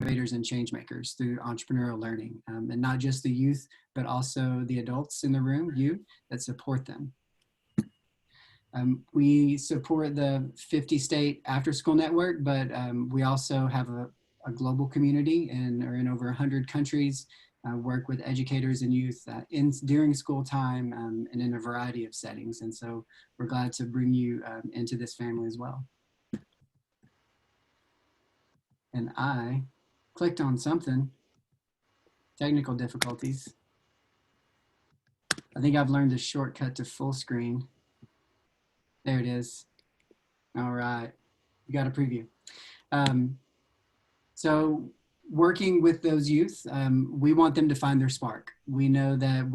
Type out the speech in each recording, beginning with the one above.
innovators and change makers through entrepreneurial learning, and not just the youth, but also the adults in the room, you, that support them. We support the 50-state after-school network, but we also have a global community and are in over 100 countries, work with educators and youth during school time and in a variety of settings. And so we're glad to bring you into this family as well. And I clicked on something, technical difficulties. I think I've learned a shortcut to full screen. There it is. All right, you got a preview. So working with those youth, we want them to find their spark. We know that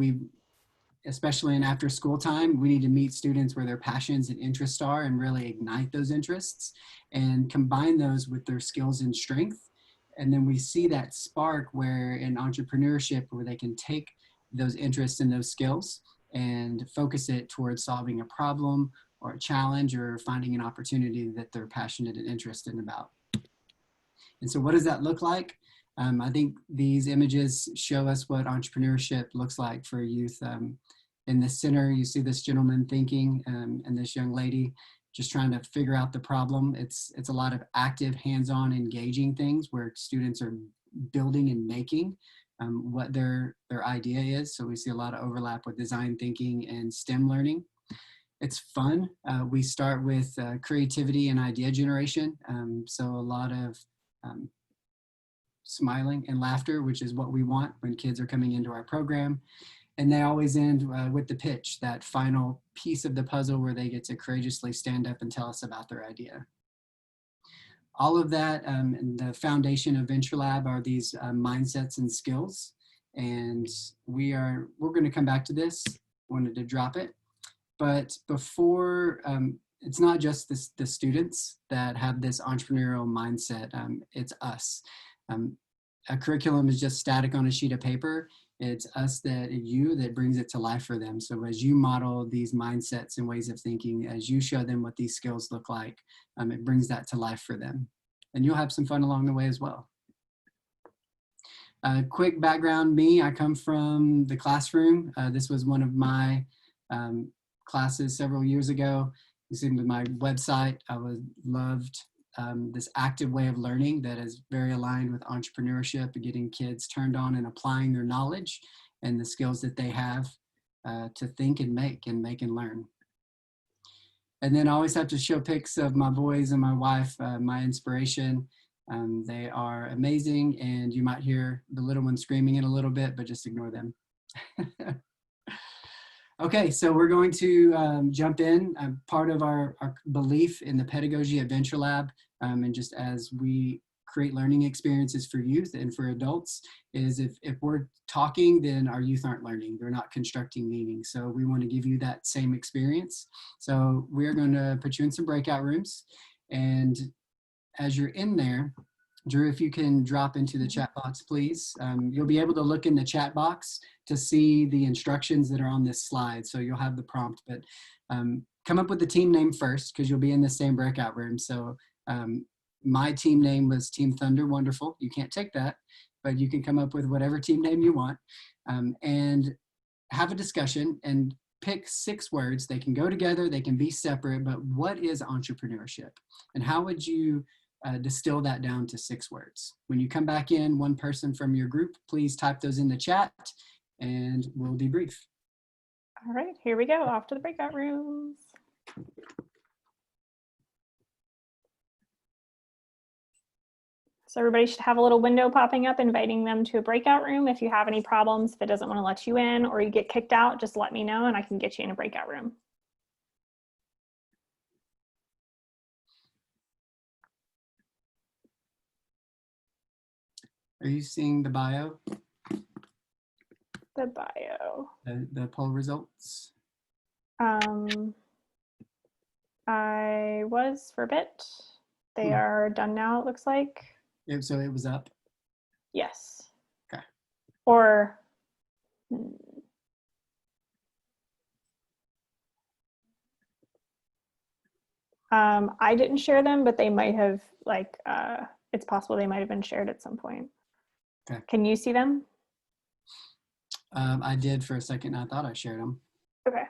especially in after school time, we need to meet students where their passions and interests are and really ignite those interests and combine those with their skills and strength. And then we see that spark where in entrepreneurship, where they can take those interests and those skills and focus it towards solving a problem or a challenge or finding an opportunity that they're passionate and interested about. And so what does that look like? I think these images show us what entrepreneurship looks like for youth. In the center, you see this gentleman thinking and this young lady just trying to figure out the problem. It's a lot of active, hands-on, engaging things where students are building and making what their idea is. So we see a lot of overlap with design thinking and STEM learning. It's fun. We start with creativity and idea generation. So a lot of smiling and laughter, which is what we want when kids are coming into our program. And they always end with the pitch, that final piece of the puzzle where they get to courageously stand up and tell us about their idea. All of that and the foundation of VentureLab are these mindsets and skills. And we're going to come back to this. Wanted to drop it. But before, it's not just the students that have this entrepreneurial mindset, it's us. A curriculum is just static on a sheet of paper. It's us that brings it to life for them. So as you model these mindsets and ways of thinking, as you show them what these skills look like, it brings that to life for them. And you'll have some fun along the way as well. Quick background, I come from the classroom. This was one of my classes several years ago. You see with my website, I loved this active way of learning that is very aligned with entrepreneurship and getting kids turned on and applying their knowledge and the skills that they have to think and make and learn. And then I always have to show pics of my boys and my wife, my inspiration. They are amazing, and you might hear the little one screaming in a little bit, but just ignore them. Okay, so we're going to jump in. Part of our belief in the pedagogy at VentureLab, and just as we create learning experiences for youth and for adults, is if we're talking, then our youth aren't learning. They're not constructing meaning. So we want to give you that same experience. So we're going to put you in some breakout rooms. And as you're in there, Drew, if you can drop into the chat box, please. You'll be able to look in the chat box to see the instructions that are on this slide. So you'll have the prompt, but come up with the team name first because you'll be in the same breakout room. So my team name was Team Thunder Wonderful. You can't take that, but you can come up with whatever team name you want and have a discussion and pick 6 words. They can go together, they can be separate, but what is entrepreneurship? And how would you distill that down to 6 words? When you come back in, one person from your group, please type those in the chat and we'll debrief. All right, here we go, off to the breakout rooms. So everybody should have a little window popping up inviting them to a breakout room. If you have any problems, if it doesn't want to let you in or you get kicked out, just let me know and I can get you in a breakout room. Are you seeing the bio? The bio. The poll results? I was for a bit. They are done now, it looks like. So it was up? Yes. Okay. Or I didn't share them, but they might have, like, it's possible they might have been shared at some point. Okay. Can you see them? I did for a second. I thought I shared them. Okay.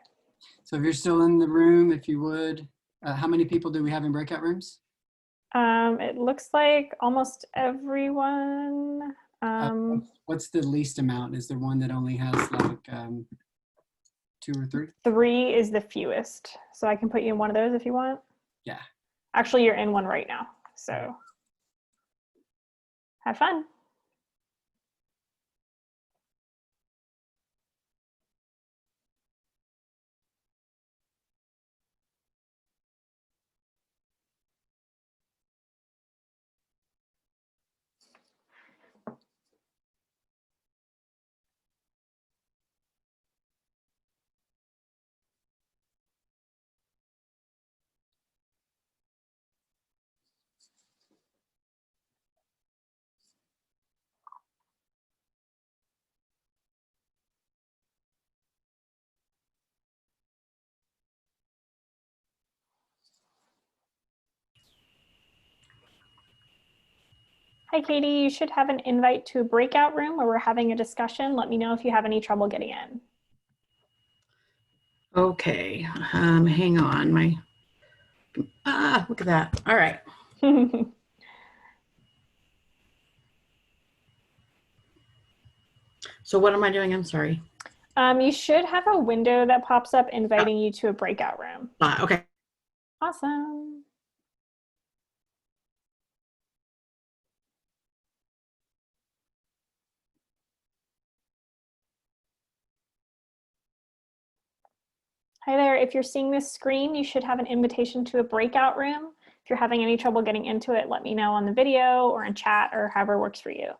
So if you're still in the room, if you would, how many people do we have in breakout rooms? It looks like almost everyone. What's the least amount? Is there one that only has like 2 or 3? 3 is the fewest. So I can put you in one of those if you want. Yeah. Actually, you're in one right now. So have fun. Hi, Katie. You should have an invite to a breakout room where we're having a discussion. Let me know if you have any trouble getting in. Okay, hang on. Look at that. All right. So what am I doing? I'm sorry. You should have a window that pops up inviting you to a breakout room. Okay. Awesome. Hi there. If you're seeing this screen, you should have an invitation to a breakout room. If you're having any trouble getting into it, let me know on the video or in chat or however works for you.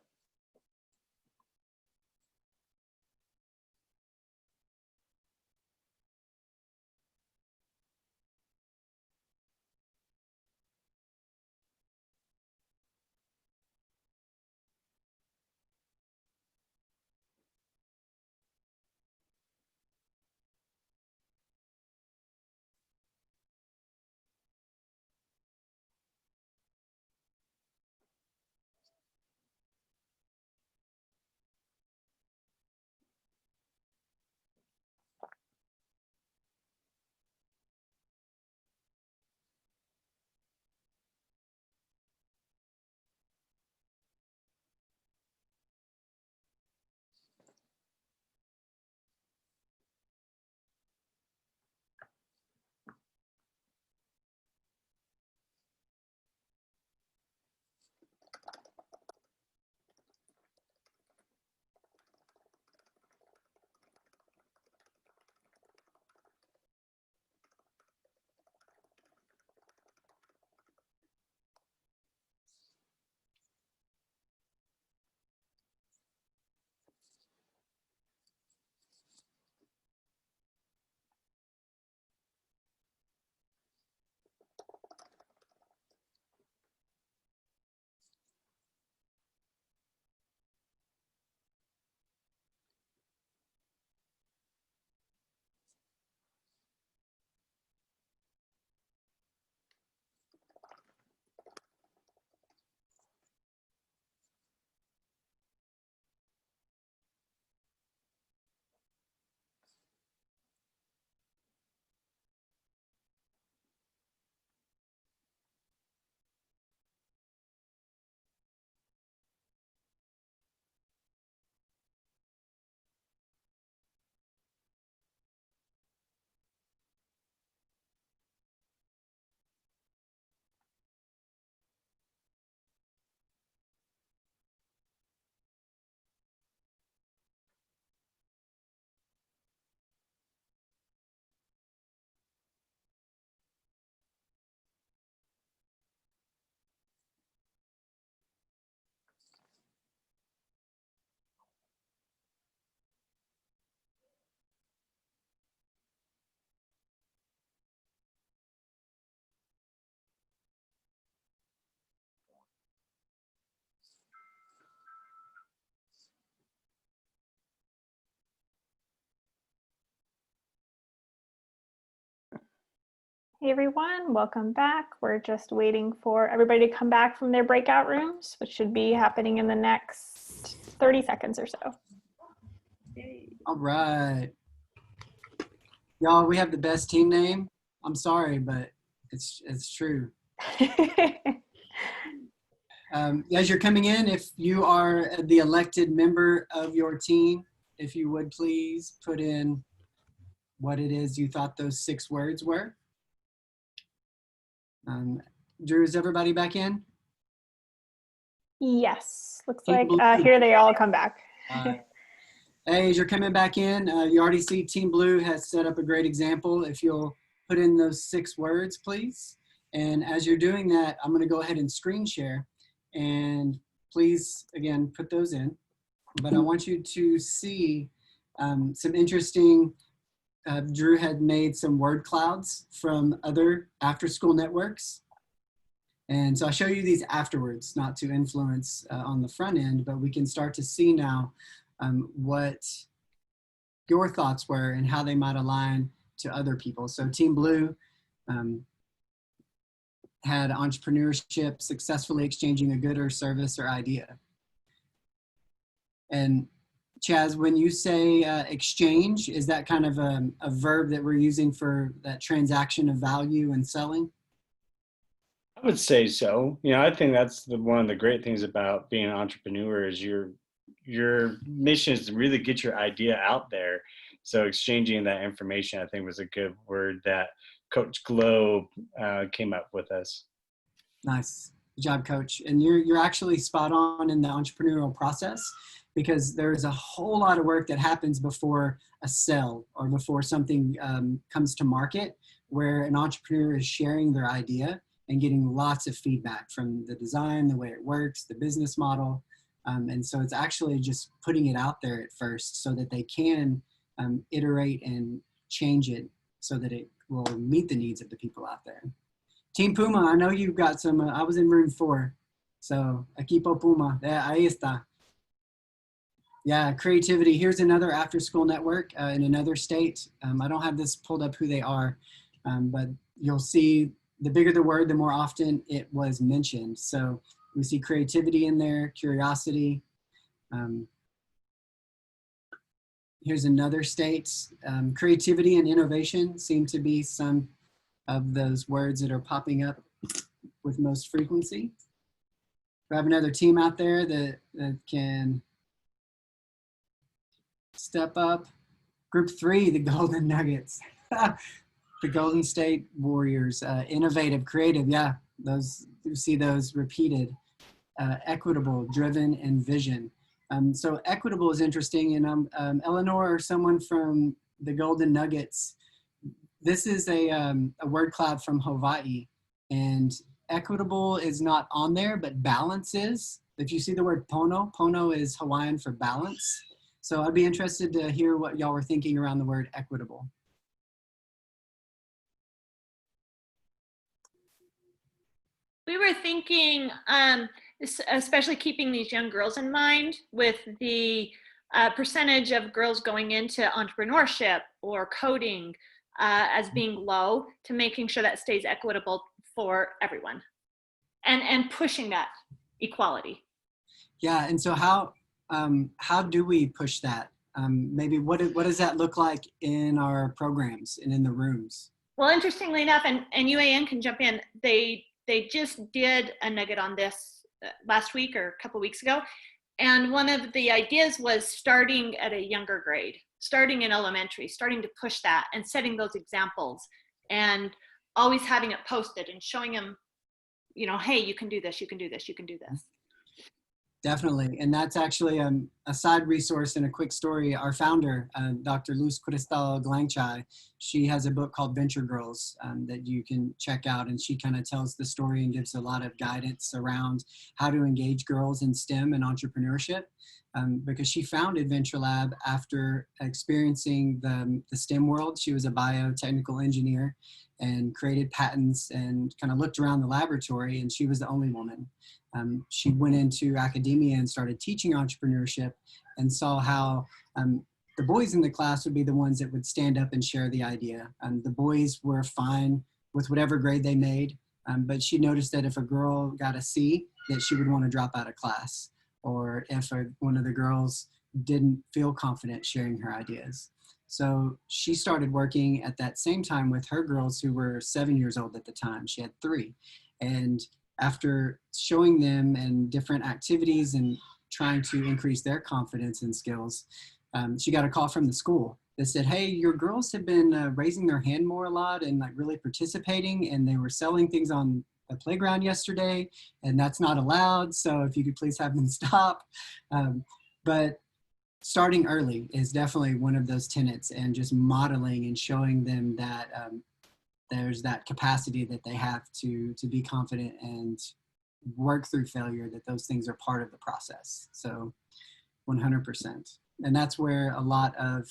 Hey everyone, welcome back. We're just waiting for everybody to come back from their breakout rooms, which should be happening in the next 30 seconds or so. All right. Y'all, we have the best team name. I'm sorry, but it's true. As you're coming in, if you are the elected member of your team, if you would please put in what it is you thought those 6 words were. Drew, is everybody back in? Yes, looks Team like Blue. here they all come back. Hey, as you're coming back in, you already see Team Blue has set up a great example. If you'll put in those 6 words, please. And as you're doing that, I'm going to go ahead and screen share. And please, again, put those in. But I want you to see some interesting, Drew had made some word clouds from other after-school networks. And so I'll show you these afterwards, not to influence on the front end, but we can start to see now what your thoughts were and how they might align to other people. So Team Blue had entrepreneurship, successfully exchanging a good or service or idea. And Chaz, when you say exchange, is that kind of a verb that we're using for that transaction of value and selling? I would say so. You know, I think that's one of the great things about being an entrepreneur is your mission is to really get your idea out there. So exchanging that information, I think, was a good word that Coach Globe came up with us. Nice. Good job, Coach. And you're actually spot on in the entrepreneurial process, because there's a whole lot of work that happens before a sell or before something comes to market, where an entrepreneur is sharing their idea and getting lots of feedback from the design, the way it works, the business model. And so it's actually just putting it out there at first so that they can iterate and change it so that it will meet the needs of the people out there. Team Puma, I know you've got some, I was in room 4. So, Equipo Puma, ahí está. Yeah, creativity. Here's another after-school network in another state. I don't have this pulled up who they are, but you'll see the bigger the word, the more often it was mentioned. So we see creativity in there, curiosity. Here's another state. Creativity and innovation seem to be some of those words that are popping up with most frequency. We have another team out there that can step up. Group 3, the Golden Nuggets. The Golden State Warriors, innovative, creative. Yeah, those, you see those repeated. Equitable, driven, and vision. So equitable is interesting. And Eleanor, or someone from the Golden Nuggets, this is a word cloud from Hawaii. And equitable is not on there, but balance is. If you see the word pono, pono is Hawaiian for balance. So I'd be interested to hear what y'all were thinking around the word equitable. We were thinking, especially keeping these young girls in mind, with the percentage of girls going into entrepreneurship or coding as being low, to making sure that stays equitable for everyone, and pushing that equality. Yeah, and so how do we push that? Maybe what does that look like in our programs and in the rooms? Well, interestingly enough, and UAN can jump in, they just did a nugget on this last week or a couple weeks ago. And one of the ideas was starting at a younger grade, starting in elementary, starting to push that and setting those examples and always having it posted and showing them, you know, hey, you can do this, you can do this, you can do this. Definitely. And that's actually a side resource and a quick story. Our founder, Dr. Luz Cristal Glangchai, she has a book called Venture Girls that you can check out. And she kind of tells the story and gives a lot of guidance around how to engage girls in STEM and entrepreneurship. Because she founded VentureLab after experiencing the STEM world. She was a biotechnical engineer and created patents and kind of looked around the laboratory, and she was the only woman. She went into academia and started teaching entrepreneurship, and saw how the boys in the class would be the ones that would stand up and share the idea. The boys were fine with whatever grade they made. But she noticed that if a girl got a C, that she would want to drop out of class, or if one of the girls didn't feel confident sharing her ideas. So she started working at that same time with her girls who were 7 years old at the time. She had 3. And after showing them and different activities and trying to increase their confidence and skills, she got a call from the school that said, hey, your girls have been raising their hand more a lot and like really participating, and they were selling things on the playground yesterday, and that's not allowed. So if you could please have them stop. But starting early is definitely one of those tenets, and just modeling and showing them that there's that capacity that they have to be confident and work through failure, that those things are part of the process. So 100%. And that's where a lot of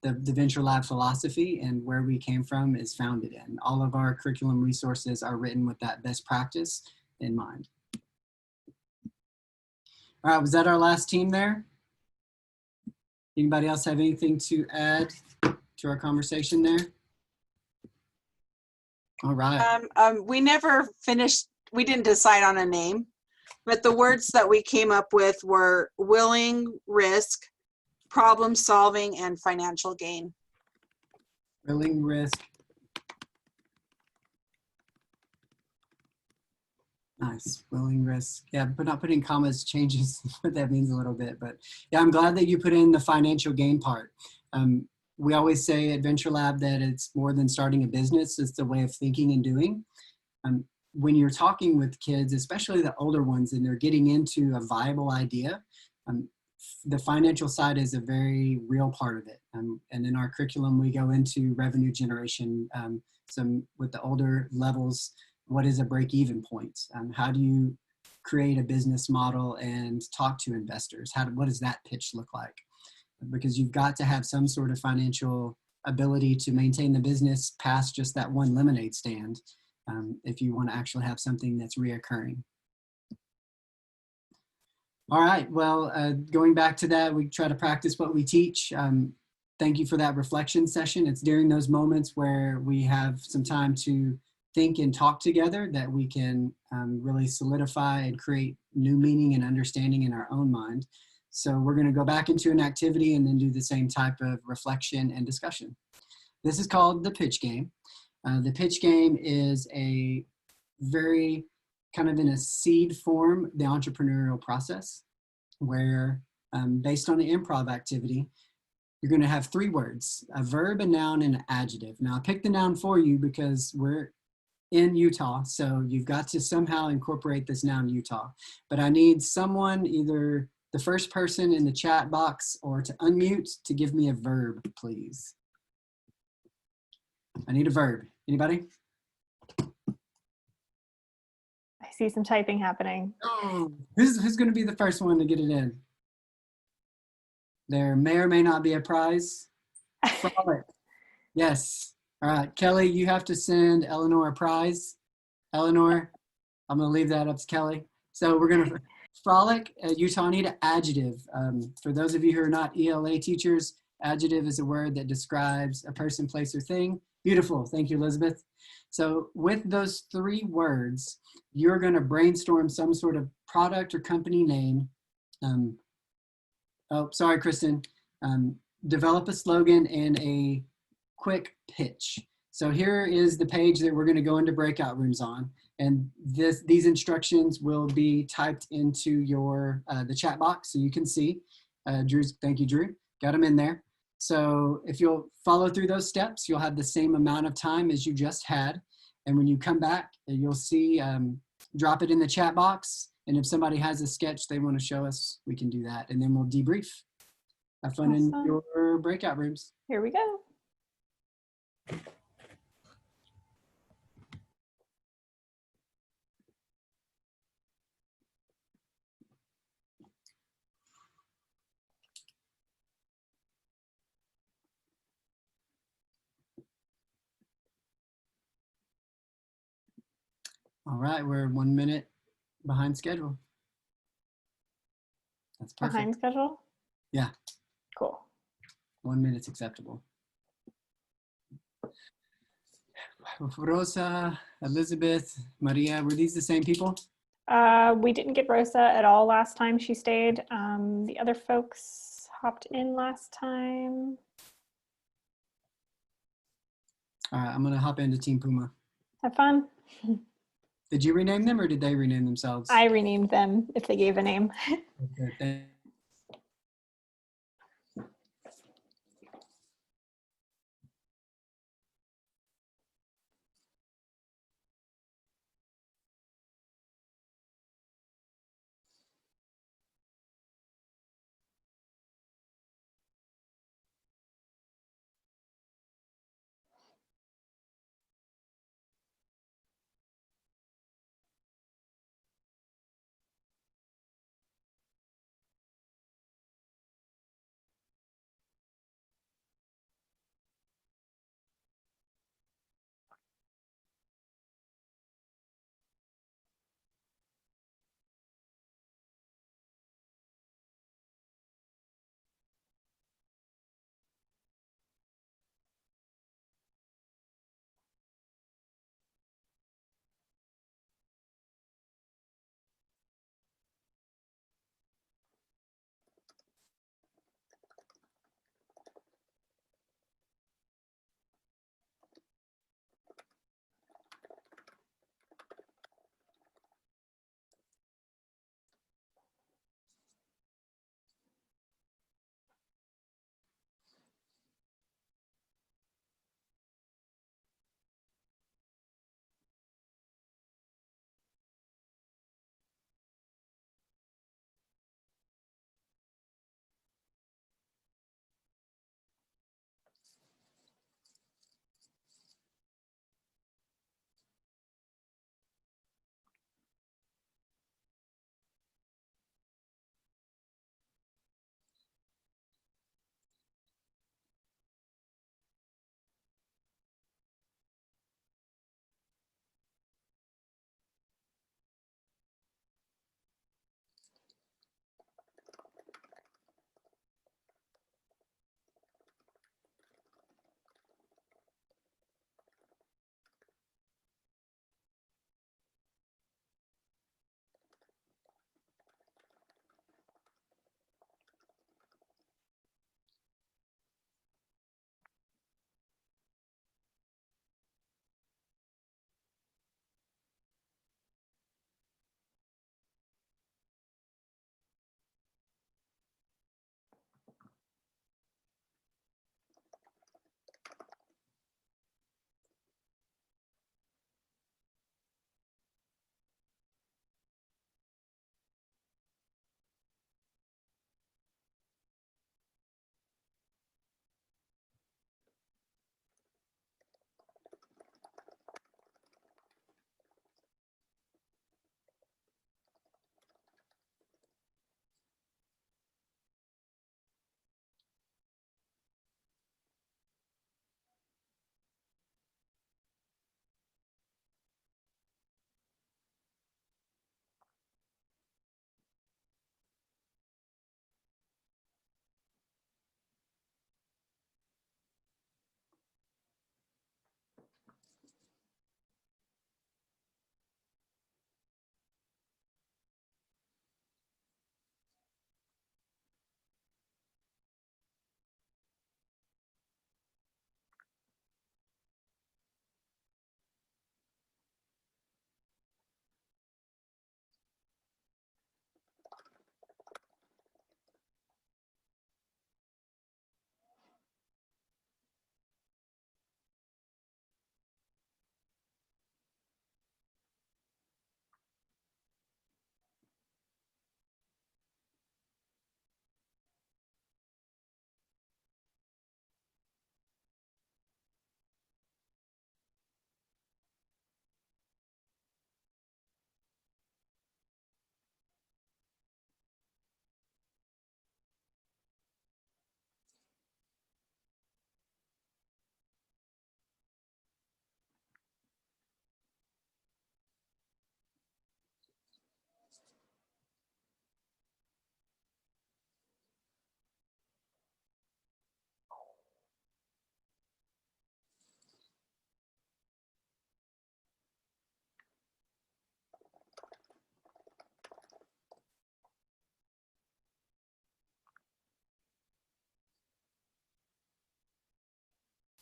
the VentureLab philosophy and where we came from is founded in. All of our curriculum resources are written with that best practice in mind. All right, was that our last team there? Anybody else have anything to add to our conversation there? All right. We never finished, we didn't decide on a name, but the words that we came up with were willing, risk, problem solving, and financial gain. Willing, risk. Nice. Willing, risk. Yeah, but not putting commas changes what that means a little bit. But yeah, I'm glad that you put in the financial gain part. We always say at VentureLab that it's more than starting a business. It's a way of thinking and doing. When you're talking with kids, especially the older ones, and they're getting into a viable idea, the financial side is a very real part of it. And in our curriculum, we go into revenue generation, some with the older levels. What is a break-even point? How do you create a business model and talk to investors? What does that pitch look like? Because you've got to have some sort of financial ability to maintain the business past just that one lemonade stand, if you want to actually have something that's reoccurring. All right, well, going back to that, we try to practice what we teach. Thank you for that reflection session. It's during those moments where we have some time to think and talk together that we can really solidify and create new meaning and understanding in our own mind. So we're going to go back into an activity and then do the same type of reflection and discussion. This is called the pitch game. The pitch game is a very kind of in a seed form, the entrepreneurial process, where based on the improv activity, you're going to have 3 words, a verb, a noun, and an adjective. Now I picked the noun for you because we're in Utah, so you've got to somehow incorporate this noun Utah. But I need someone, either the first person in the chat box or to unmute, to give me a verb, please. I need a verb. Anybody? I see some typing happening. Oh, who's going to be the first one to get it in? There may or may not be a prize. Frolic. Yes. All right, Kelly, you have to send Eleanor a prize. Eleanor, I'm going to leave that up to Kelly. So we're going to frolic. Utah, I need an adjective. For those of you who are not ELA teachers, adjective is a word that describes a person, place, or thing. Beautiful. Thank you, Elizabeth. So with those 3 words, you're going to brainstorm some sort of product or company name. Oh, sorry, Kristen. Develop a slogan and a quick pitch. So here is the page that we're going to go into breakout rooms on. And these instructions will be typed into your the chat box so you can see. Thank you, Drew. Got them in there. So if you'll follow through those steps, you'll have the same amount of time as you just had. And when you come back, you'll see, drop it in the chat box. And if somebody has a sketch they want to show us, we can do that. And then we'll debrief. Have fun in your breakout rooms. Here we go. All right, we're 1 minute behind schedule. That's perfect. Behind schedule? Yeah. Cool. 1 minute's acceptable. Rosa, Elizabeth, Maria, were these the same people? We didn't get Rosa at all last time she stayed. The other folks hopped in last time. All right, I'm gonna hop into Team Puma. Have fun. Did you rename them or did they rename themselves? I renamed them if they gave a name. Okay, thank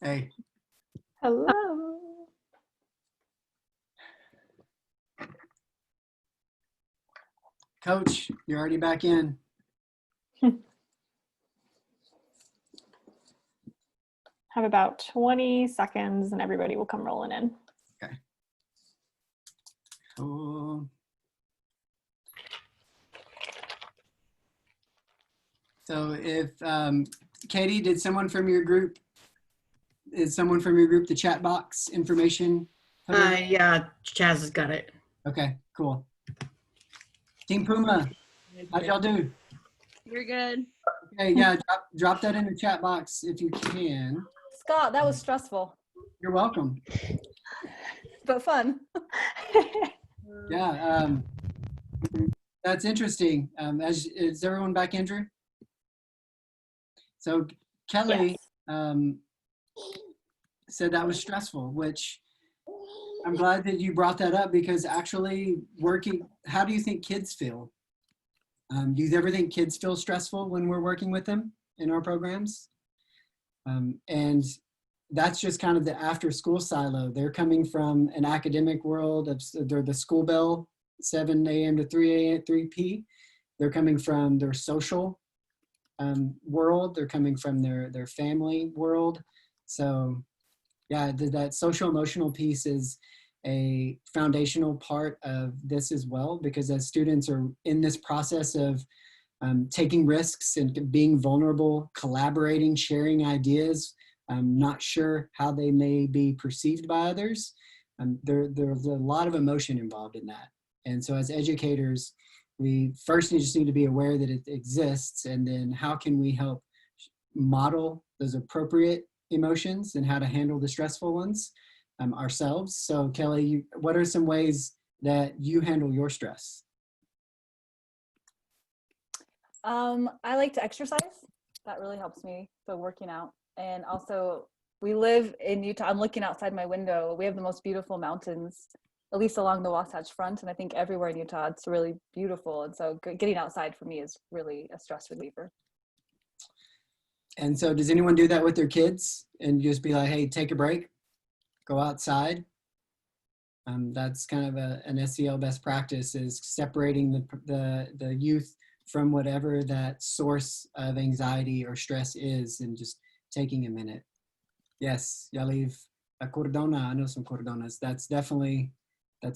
Hey, Hello. Coach, you're already back in. Have about 20 seconds and everybody will come rolling in. Cool. So if Katie, is someone from your group the chat box information? Yeah, Chaz has got it. Okay, cool. Team Puma, how'd y'all do? You're good. Okay, yeah, drop that in the chat box if you can. Scott, that was stressful, You're welcome. but fun. Yeah, that's interesting. Is everyone back, Andrew? So Kelly said that was stressful, which I'm glad that you brought that up, because actually how do you think kids feel? Do you ever think kids feel stressful when we're working with them in our programs? And that's just kind of the after school silo. They're coming from an academic world they're the school bell, 7 a.m. to 3 p. They're coming from their social world. They're coming from their family world. So yeah, that social emotional piece is a foundational part of this as well, because as students are in this process of taking risks and being vulnerable, collaborating, sharing ideas, not sure how they may be perceived by others, there's a lot of emotion involved in that. And so as educators, we first just need to be aware that it exists, and then how can we help model those appropriate emotions and how to handle the stressful ones ourselves. So Kelly, what are some ways that you handle your stress? I like to exercise. That really helps me. So working out. And also we live in Utah. I'm looking outside my window. We have the most beautiful mountains, at least along the Wasatch Front. And I think everywhere in Utah, it's really beautiful. And so getting outside for me is really a stress reliever. And so does anyone do that with their kids and just be like, hey, take a break, go outside? That's kind of an SEL best practice, is separating the youth from whatever that source of anxiety or stress is, and just taking a minute. Yes, Yaliv, a cordona, I know some cordonas. That's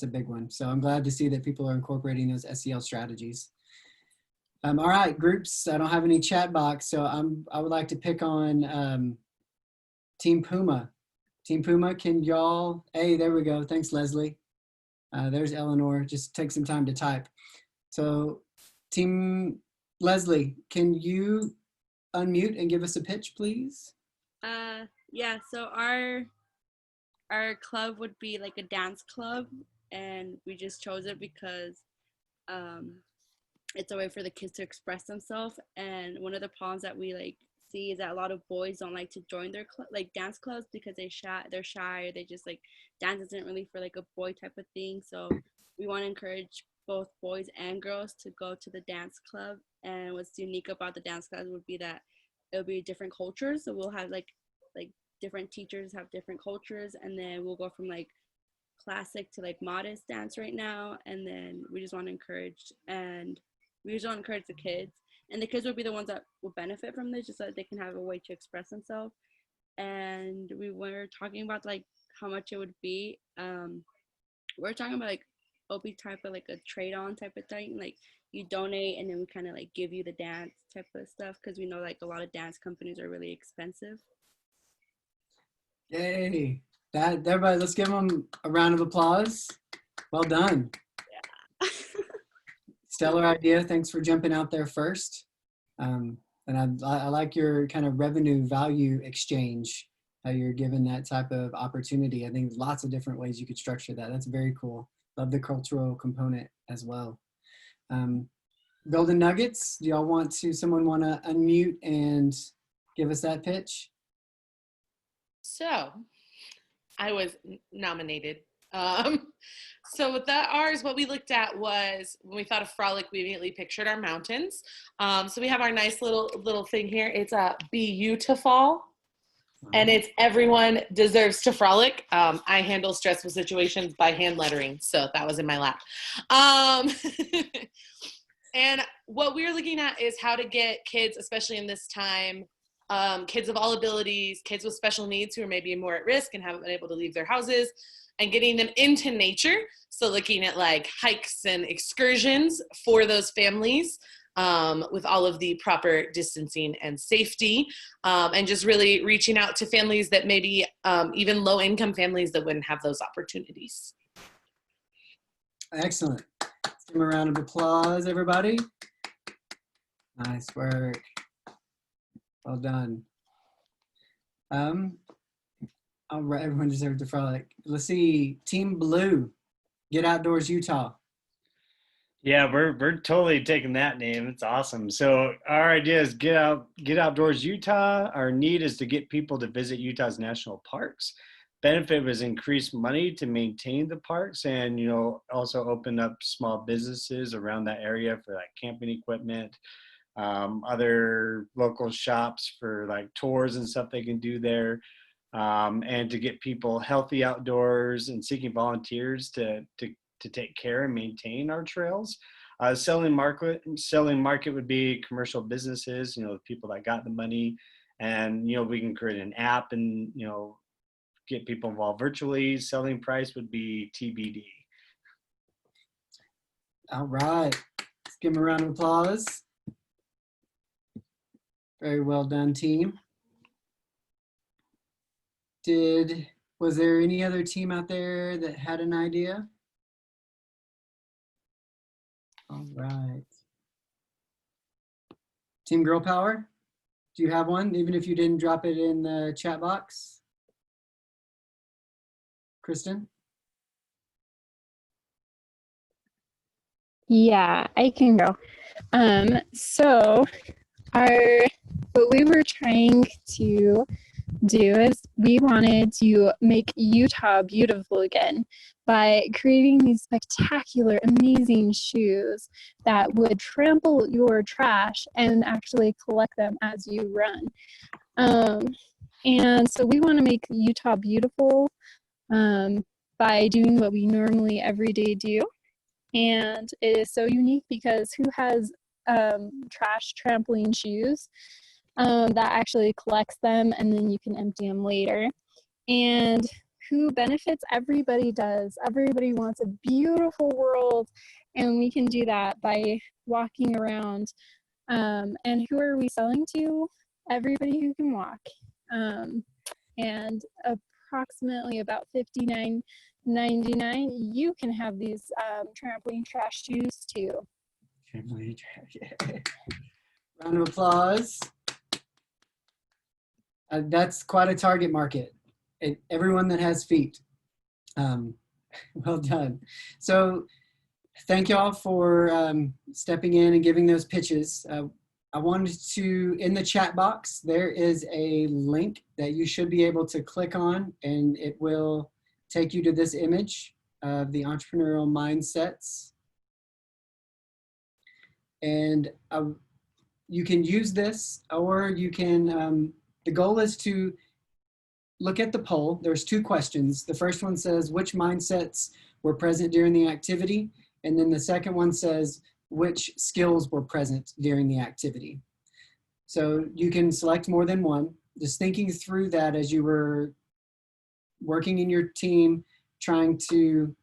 a big one. So I'm glad to see that people are incorporating those SEL strategies. All right, groups, I don't have any chat box, so I would like to pick on Team Puma. Team Puma, can y'all, hey, there we go. Thanks, Leslie. There's Eleanor, just take some time to type. So Team Leslie, can you unmute and give us a pitch, please? Yeah, so our club would be like a dance club, and we just chose it because it's a way for the kids to express themselves. And one of the problems that we see is that a lot of boys don't like to join their dance clubs because they're shy, or they just dance isn't really for a boy type of thing. So we want to encourage both boys and girls to go to the dance club. And what's unique about the dance club would be that it'll be different cultures. So we'll have like different teachers have different cultures, and then we'll go from classic to modest dance right now. And then we just want to encourage the kids, and the kids will be the ones that will benefit from this, just so that they can have a way to express themselves. And we were talking about how much it would be. We're talking about it'll be type of a trade on type of thing, you donate and then we kind of give you the dance type of stuff, because we know a lot of dance companies are really expensive. Yay, everybody, let's give them a round of applause. Well done. Yeah. Stellar idea. Thanks for jumping out there first. And I like your kind of revenue value exchange, how you're given that type of opportunity. I think there's lots of different ways you could structure that. That's very cool. Love the cultural component as well. Golden Nuggets, do y'all someone want to unmute and give us that pitch? So I was nominated. So with ours, what we looked at was, when we thought of Frolic, we immediately pictured our mountains. So we have our nice little thing here. It's a beautiful. And it's everyone deserves to frolic. I handle stressful situations by hand lettering, so that was in my lap. And what we're looking at is how to get kids, especially in this time, kids of all abilities, kids with special needs who are maybe more at risk and haven't been able to leave their houses, and getting them into nature. So looking at like hikes and excursions for those families, with all of the proper distancing and safety, and just really reaching out to families that maybe even low income families that wouldn't have those opportunities. Excellent. Let's give them a round of applause, everybody. Nice work. Well done. All right, everyone deserves to frolic. Let's see, Team Blue, Get Outdoors Utah. Yeah, we're totally taking that name. It's awesome. So our idea is get outdoors Utah. Our need is to get people to visit Utah's national parks. Benefit was increased money to maintain the parks, and also open up small businesses around that area for like camping equipment, other local shops for like tours and stuff they can do there, and to get people healthy outdoors and seeking volunteers to take care and maintain our trails. Selling market would be commercial businesses, the people that got the money, and we can create an app and get people involved virtually. Selling price would be TBD. All right, let's give them a round of applause. Very well done, team. Was there any other team out there that had an idea? All right. Team Girl Power, do you have one, even if you didn't drop it in the chat box? Kristen? Yeah, I can go. So what we were trying to do is we wanted to make Utah beautiful again by creating these spectacular, amazing shoes that would trample your trash and actually collect them as you run. And so we want to make Utah beautiful by doing what we normally every day do. And it is so unique because who has trash trampling shoes that actually collects them and then you can empty them later? And who benefits? Everybody does. Everybody wants a beautiful world, and we can do that by walking around. And who are we selling to? Everybody who can walk. And approximately about $59.99, you can have these trampoline trash shoes too. Trampoline trash. Round of applause. That's quite a target market. Everyone that has feet. Well done. So thank y'all for stepping in and giving those pitches. I wanted to, in the chat box, there is a link that you should be able to click on, and it will take you to this image of the entrepreneurial mindsets. And you can use this, or you can, the goal is to look at the poll. There's 2 questions. The first one says, which mindsets were present during the activity? And then the second one says, which skills were present during the activity? So you can select more than one. Just thinking through that as you were working in your team, trying to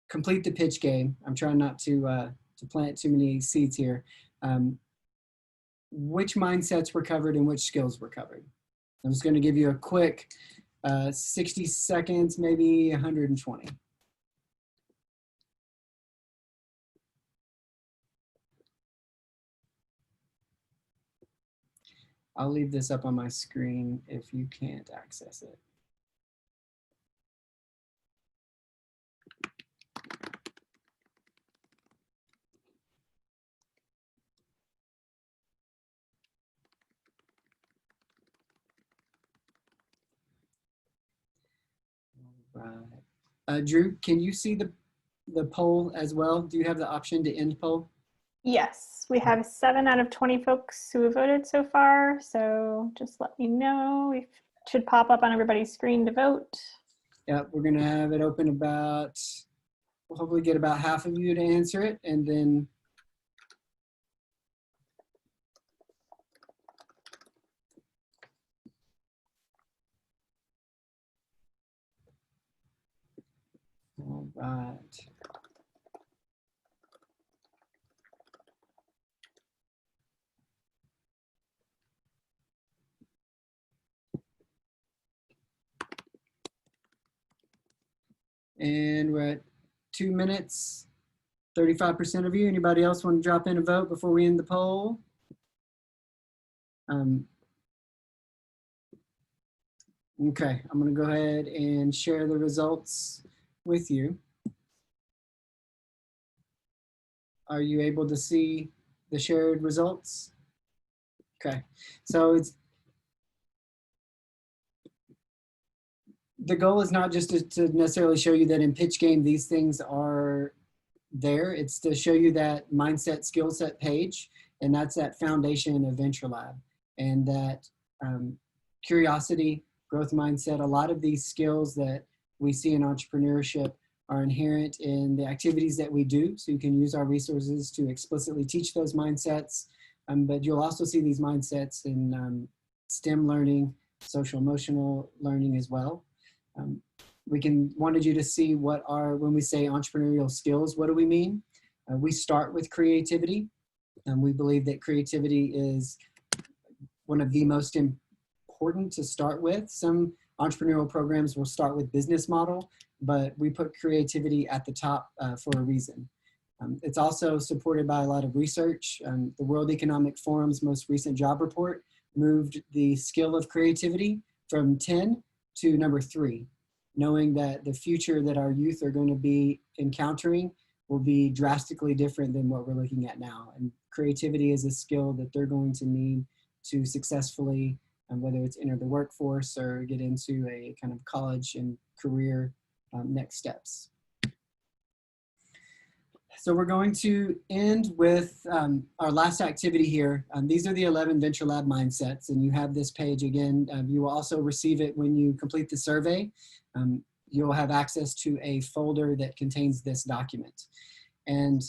complete the pitch game. I'm trying not to plant too many seeds here. Which mindsets were covered and which skills were covered? I'm just going to give you a quick 60 seconds, maybe 120. I'll leave this up on my screen if you can't access it. Right. Drew, can you see the poll as well? Do you have the option to end poll? Yes, we have 7 out of 20 folks who have voted so far. So just let me know. It should pop up on everybody's screen to vote. Yeah, we're gonna have it open about, we'll hopefully get about half of you to answer it, and then all right. And we're at 2 minutes, 35% of you. Anybody else want to drop in a vote before we end the poll? Okay, I'm going to go ahead and share the results with you. Are you able to see the shared results? Okay, so the goal is not just to necessarily show you that in pitch game these things are there. It's to show you that mindset skill set page, and that's that foundation of VentureLab, and that curiosity, growth mindset. A lot of these skills that we see in entrepreneurship are inherent in the activities that we do. So you can use our resources to explicitly teach those mindsets, but you'll also see these mindsets in STEM learning, social emotional learning as well. We wanted you to see what when we say entrepreneurial skills, what do we mean? We start with creativity, and we believe that creativity is one of the most important to start with. Some entrepreneurial programs will start with business model, but we put creativity at the top for a reason. It's also supported by a lot of research. The World Economic Forum's most recent job report moved the skill of creativity from 10 to number 3, knowing that the future that our youth are going to be encountering will be drastically different than what we're looking at now. And creativity is a skill that they're going to need to successfully, whether it's enter the workforce or get into a kind of college and career next steps. So we're going to end with our last activity here. These are the 11 VentureLab mindsets, and you have this page again. You will also receive it when you complete the survey. You'll have access to a folder that contains this document. And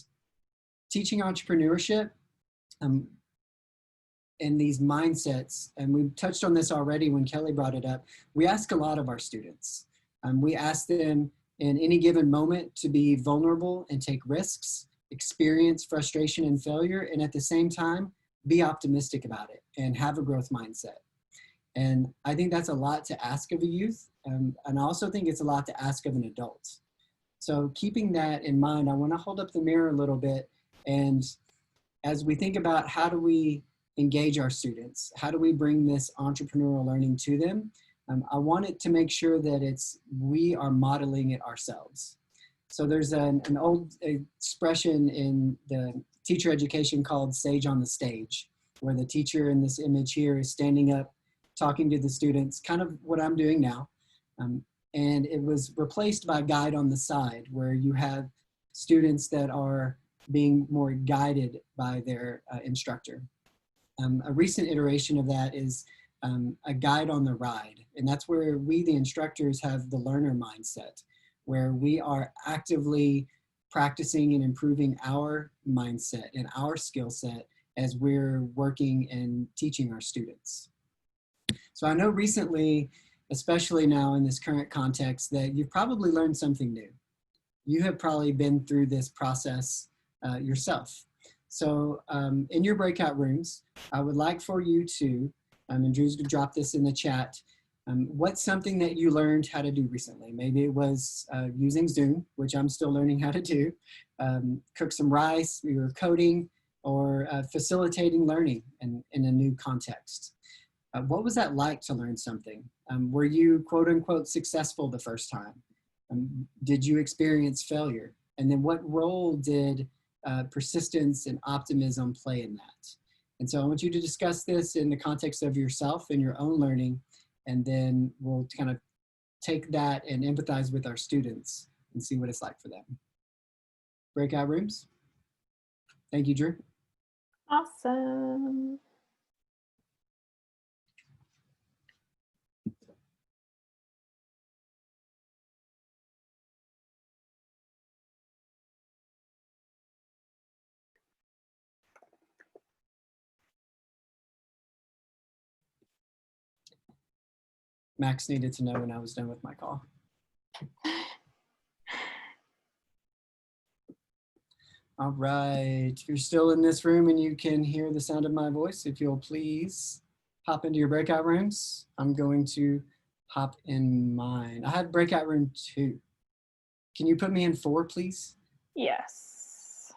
teaching entrepreneurship and these mindsets, and we touched on this already when Kelly brought it up, we ask a lot of our students. We ask them in any given moment to be vulnerable and take risks, experience frustration and failure, and at the same time, be optimistic about it and have a growth mindset. And I think that's a lot to ask of a youth. And I also think it's a lot to ask of an adult. So keeping that in mind, I want to hold up the mirror a little bit. And as we think about how do we engage our students, how do we bring this entrepreneurial learning to them, I wanted to make sure that we are modeling it ourselves. So there's an old expression in the teacher education called sage on the stage, where the teacher in this image here is standing up, talking to the students, kind of what I'm doing now. And it was replaced by guide on the side, where you have students that are being more guided by their instructor. A recent iteration of that is a guide on the ride. And that's where we, the instructors, have the learner mindset, where we are actively practicing and improving our mindset and our skill set as we're working and teaching our students. So I know recently, especially now in this current context, that you've probably learned something new. You have probably been through this process yourself. So in your breakout rooms, I would like for you to, and Drew's to drop this in the chat, what's something that you learned how to do recently? Maybe it was using Zoom, which I'm still learning how to do, cook some rice, you were coding, or facilitating learning in a new context. What was that like to learn something? Were you quote unquote successful the first time? Did you experience failure? And then what role did persistence and optimism play in that? And so I want you to discuss this in the context of yourself and your own learning, and then we'll kind of take that and empathize with our students and see what it's like for them. Breakout rooms. Thank you, Drew. Awesome. Max needed to know when I was done with my call. All right, if you're still in this room and you can hear the sound of my voice, if you'll please hop into your breakout rooms. I'm going to hop in mine. I had breakout room 2. Can you put me in 4, please? Yes.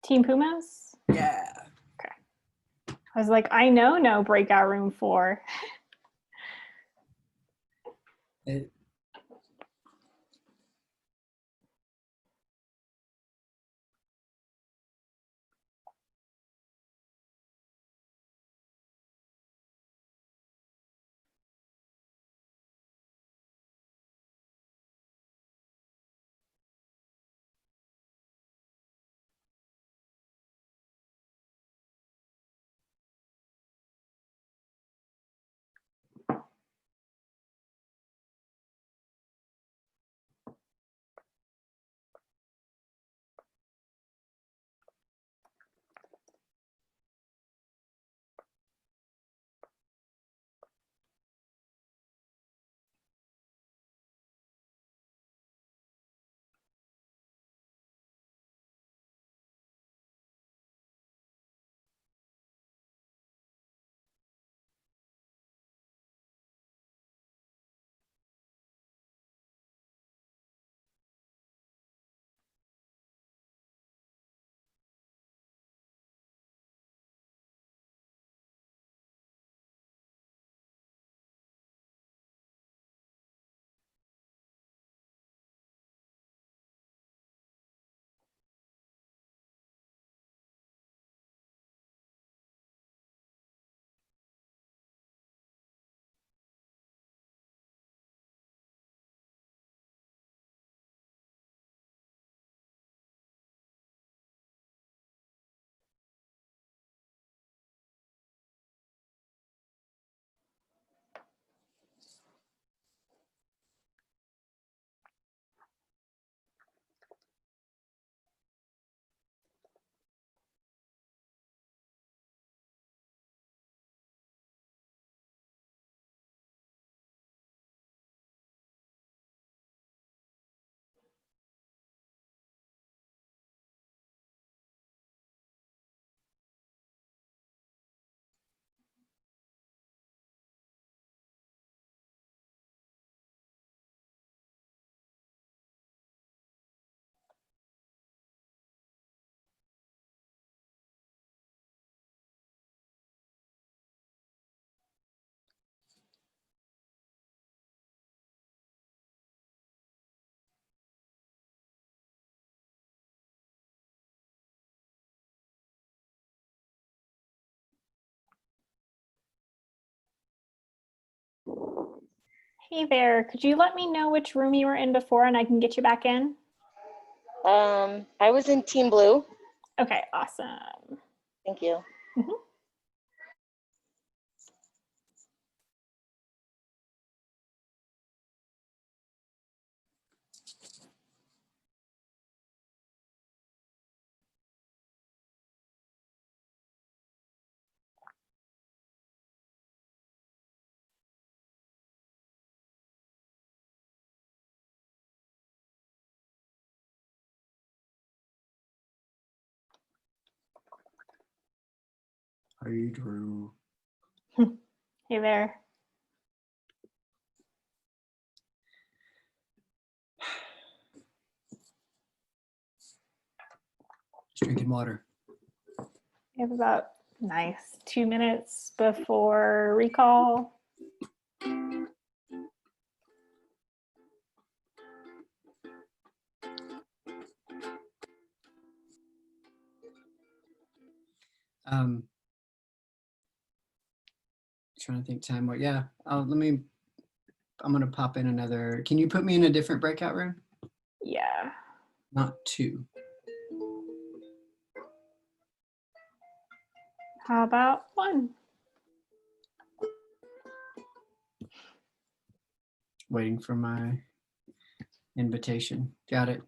Team Pumas? Yeah. Okay. I was like, I know no breakout room 4. It, Hey there, could you let me know which room you were in before and I can get you back in? I was in Team Blue. Okay, awesome. Thank you. Mhm. hey, Drew. Hey there. Just drinking water. We have about 2 minutes before recall. Trying to think time. What? Yeah. I'm gonna pop in another. Can you put me in a different breakout room? Yeah. Not 2. How about 1? Waiting for my invitation. Got it.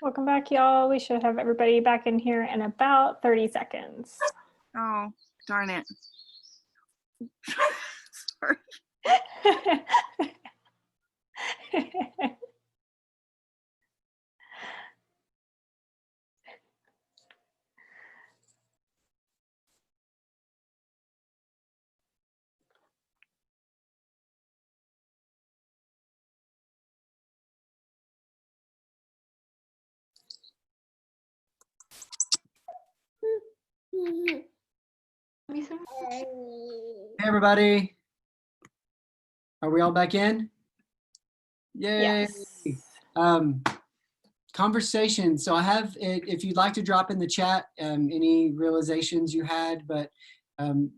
Welcome back, y'all. We should have everybody back in here in about 30 seconds. Oh, darn it. Sorry. Hey, everybody. Are we all back in? Yay. Yes. Conversation. So I have, if you'd like to drop in the chat, any realizations you had, but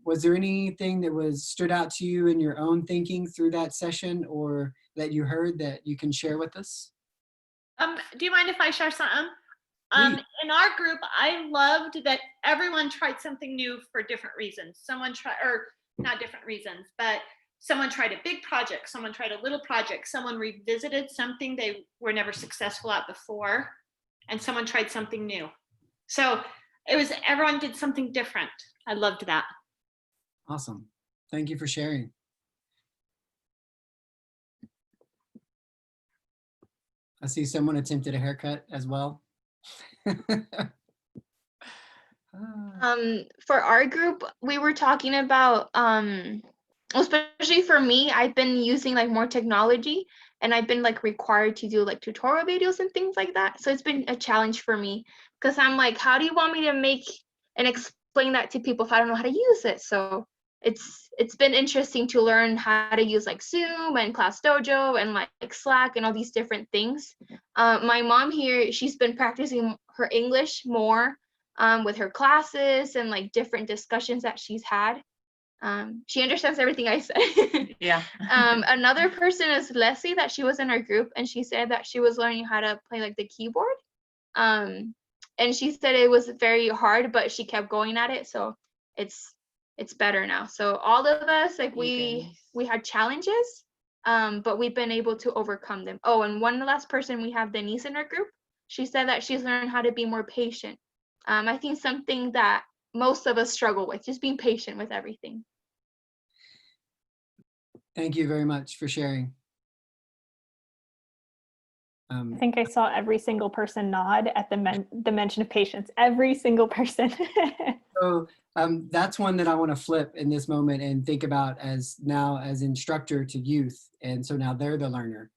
was there anything that stood out to you in your own thinking through that session or that you heard that you can share with us? Do you mind if I share something? In our group, I loved that everyone tried something new for different reasons. Someone tried, or not different reasons, but someone tried a big project, someone tried a little project, someone revisited something they were never successful at before, and someone tried something new. So it was, everyone did something different. I loved that. Awesome. Thank you for sharing. I see someone attempted a haircut as well. For our group, we were talking about, especially for me, I've been using like more technology and I've been like required to do like tutorial videos and things like that. So it's been a challenge for me because I'm like, how do you want me to make and explain that to people if I don't know how to use it? So it's been interesting to learn how to use like Zoom and Class Dojo and like Slack and all these different things. My mom here, she's been practicing her English more with her classes and like different discussions that she's had. She understands everything I said. Yeah. Another person is Leslie, that she was in our group, and she said that she was learning how to play like the keyboard. And she said it was very hard, but she kept going at it, so it's better now. So all of us, like we had challenges, but we've been able to overcome them. Oh, and one last person, we have Denise in our group. She said that she's learned how to be more patient. I think something that most of us struggle with, just being patient with everything. Thank you very much for sharing. I think I saw every single person nod at the mention of patience. Every single person. So that's one that I want to flip in this moment and think about as now as instructor to youth. And so now they're the learner.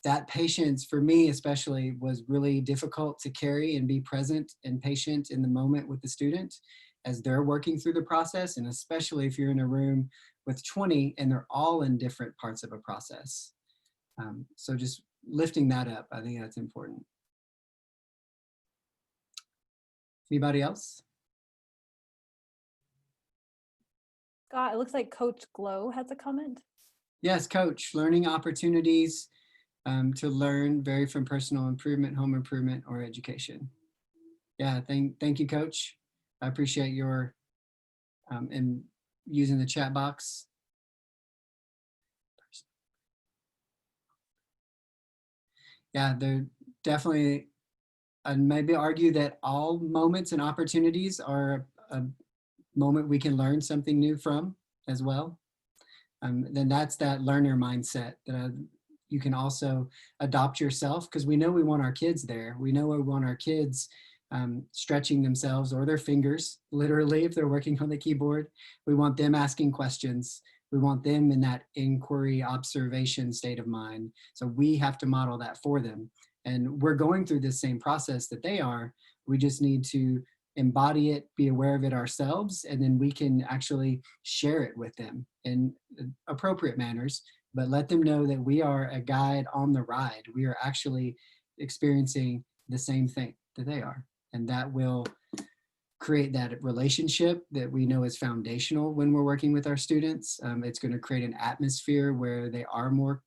that patience for me especially was really difficult to carry and be present and patient in the moment with the student as they're working through the process, and especially if you're in a room with 20 and they're all in different parts of a process. So just lifting that up, I think that's important. Anybody else? Scott, it looks like Coach Glow has a comment. Yes, Coach, learning opportunities to learn vary from personal improvement, home improvement, or education. Yeah, thank you, Coach. I appreciate your and using the chat box. Yeah, they're definitely, I'd maybe argue that all moments and opportunities are a moment we can learn something new from as well. Then that's that learner mindset that you can also adopt yourself, because we know we want our kids there. We know we want our kids stretching themselves or their fingers, literally, if they're working on the keyboard. We want them asking questions. We want them in that inquiry, observation state of mind. So we have to model that for them. And we're going through this same process that they are. We just need to embody it, be aware of it ourselves, and then we can actually share it with them in appropriate manners, but let them know that we are a guide on the ride. We are actually experiencing the same thing that they are. And that will create that relationship that we know is foundational when we're working with our students. It's going to create an atmosphere where they are more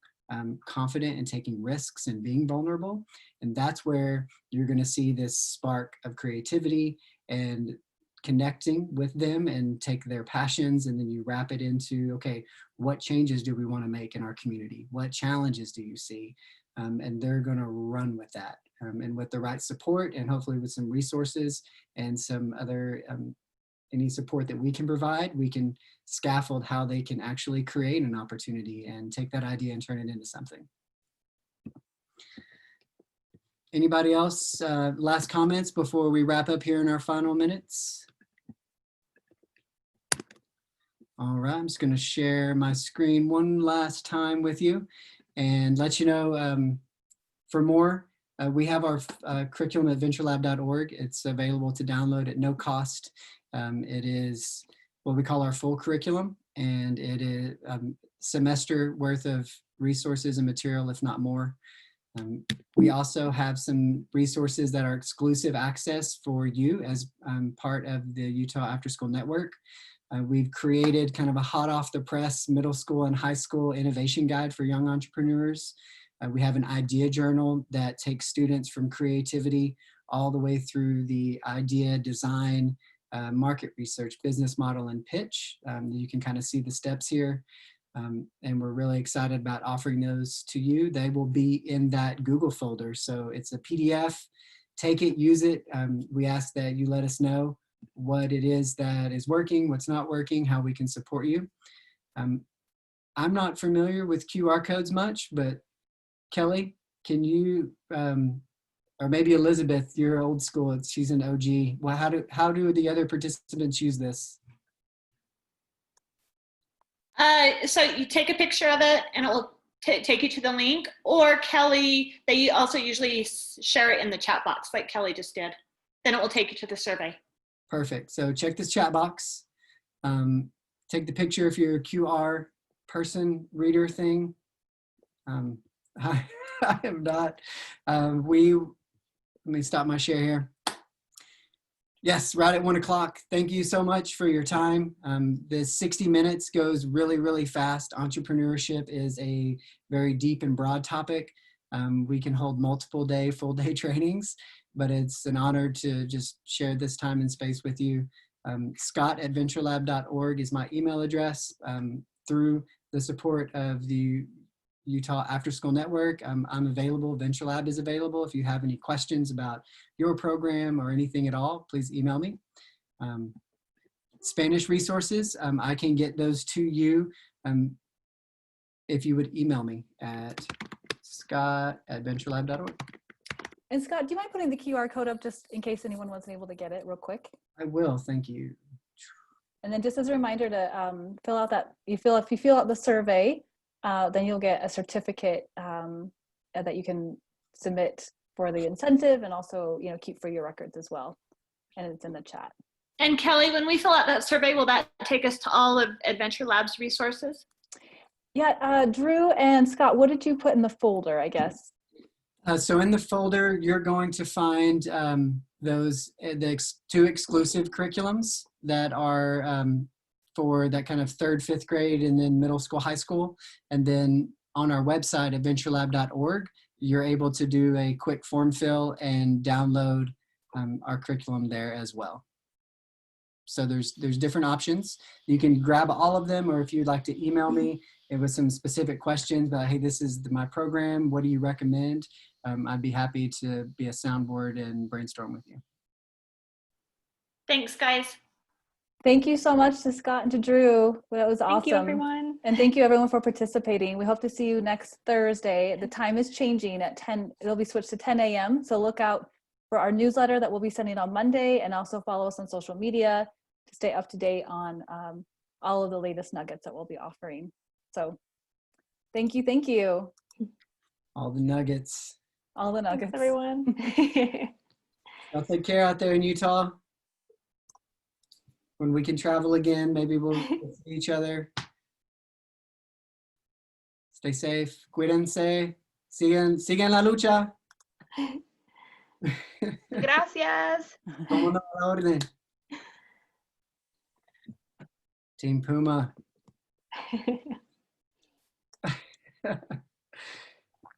confident in taking risks and being vulnerable. And that's where you're going to see this spark of creativity and connecting with them and take their passions, and then you wrap it into, okay, what changes do we want to make in our community? What challenges do you see? And they're going to run with that. And with the right support, and hopefully with some resources and some other any support that we can provide, we can scaffold how they can actually create an opportunity and take that idea and turn it into something. Anybody else? Last comments before we wrap up here in our final minutes? All right, I'm just going to share my screen one last time with you and let you know for more. We have our curriculum at VentureLab.org. It's available to download at no cost. It is what we call our full curriculum, and it is a semester worth of resources and material, if not more. We also have some resources that are exclusive access for you as part of the Utah After School Network. We've created kind of a hot off the press middle school and high school innovation guide for young entrepreneurs. We have an idea journal that takes students from creativity all the way through the idea, design, market research, business model, and pitch. You can kind of see the steps here. And we're really excited about offering those to you. They will be in that Google folder. So it's a PDF. Take it, use it. We ask that you let us know what it is that is working, what's not working, how we can support you. I'm not familiar with QR codes much, but Kelly, can you, or maybe Elizabeth, you're old school, she's an OG. Well, how do the other participants use this? So you take a picture of it and it will take you to the link, or Kelly, they also usually share it in the chat box like Kelly just did. Then it will take you to the survey. Perfect. So check this chat box. Take the picture if you're a QR person, reader thing. I am not. Let me stop my share here. Yes, right at 1 o'clock. Thank you so much for your time. This 60 minutes goes really, really fast. Entrepreneurship is a very deep and broad topic. We can hold multiple full day trainings, but it's an honor to just share this time and space with you. Scott@VentureLab.org is my email address. Through the support of the Utah After School Network, I'm available. VentureLab is available. If you have any questions about your program or anything at all, please email me. Spanish resources, I can get those to you if you would email me at scott@venturelab.org. And Scott, do you mind putting the QR code up just in case anyone wasn't able to get it real quick? I will, thank you. And then just as a reminder to fill out that, if you fill out the survey, then you'll get a certificate. And that you can submit for the incentive, and also, you know, keep for your records as well. And it's in the chat. And Kelly, when we fill out that survey, will that take us to all of VentureLab's resources? Yeah, Drew and Scott, what did you put in the folder, I guess? So in the folder, you're going to find the two exclusive curriculums that are for that kind of 3rd, 5th grade, and then middle school, high school. And then on our website at venturelab.org, you're able to do a quick form fill and download our curriculum there as well. So there's different options. You can grab all of them, or if you'd like to email me with some specific questions about, hey, this is my program, what do you recommend? I'd be happy to be a soundboard and brainstorm with you. Thanks, guys. Thank you so much to Scott and to Drew. That was awesome. Thank you, everyone. And thank you, everyone, for participating. We hope to see you next Thursday. The time is changing at 10. It'll be switched to 10 a.m. So look out for our newsletter that we'll be sending on Monday, and also follow us on social media to stay up to date on all of the latest nuggets that we'll be offering. So thank you. Thank you. All the nuggets. All the nuggets. Thanks, everyone. Well, take care out there in Utah. When we can travel again, maybe we'll see each other. Stay safe. Cuídense. Sigan la lucha. Gracias. Como no, a la orden. Team Puma.